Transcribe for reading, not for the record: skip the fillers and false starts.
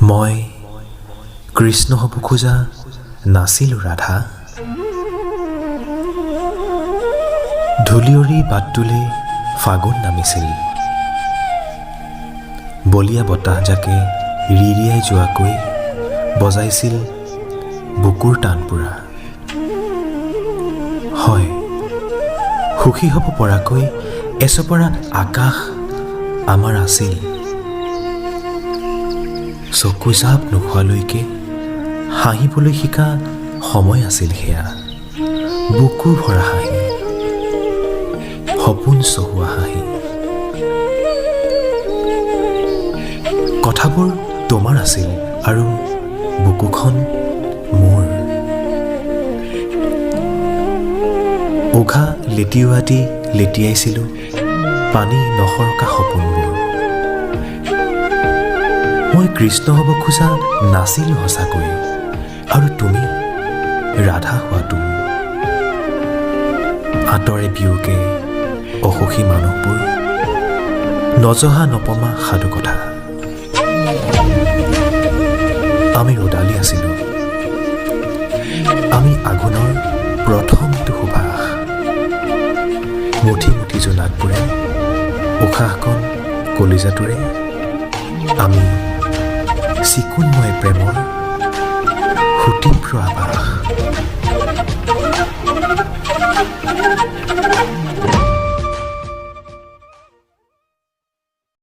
মই কৃষ্ণ হ'ব খোজা নাছিলোঁ ৰাধা। ধূলিয়ৰী বাটটোলে ফাগুন নামিছিল। বলীয়া বতাহজাকে ৰিৰিয়াই যোৱাকৈ বজাইছিল বুকুৰ টানপুৰা। হয়, সুখী হ'ব পৰাকৈ এচপৰা আকাশ আমাৰ আছিল। চকু জাপ নোখোৱালৈকে হাঁহিবলৈ শিকা সময় আছিল সেয়া। বুকু ভৰা হাঁহি, সপোন চহোৱা হাঁহি। কথাবোৰ তোমাৰ আছিল আৰু বুকুখন মোৰ। উঘা লেটিওৱা দি লেটিয়াইছিলোঁ পানী নসৰকা সপোনবোৰ। মই কৃষ্ণ হ'ব খোজা নাছিলোঁ সঁচাকৈ, আৰু তুমি ৰাধা হোৱাটো। আঁতৰে বিয়োগে অসুখী মানুহবোৰ, নজহা নপমা সাধু কথা। আমি ৰদালি আছিলোঁ, আমি আঘোণৰ প্ৰথমটো সুবাস। মুঠি মুঠি জোনাকবোৰে উশাহকণ কলিজাটোৰে। আমি চিকুণময় প্ৰেমৰ সুতীব্ৰ আভাস।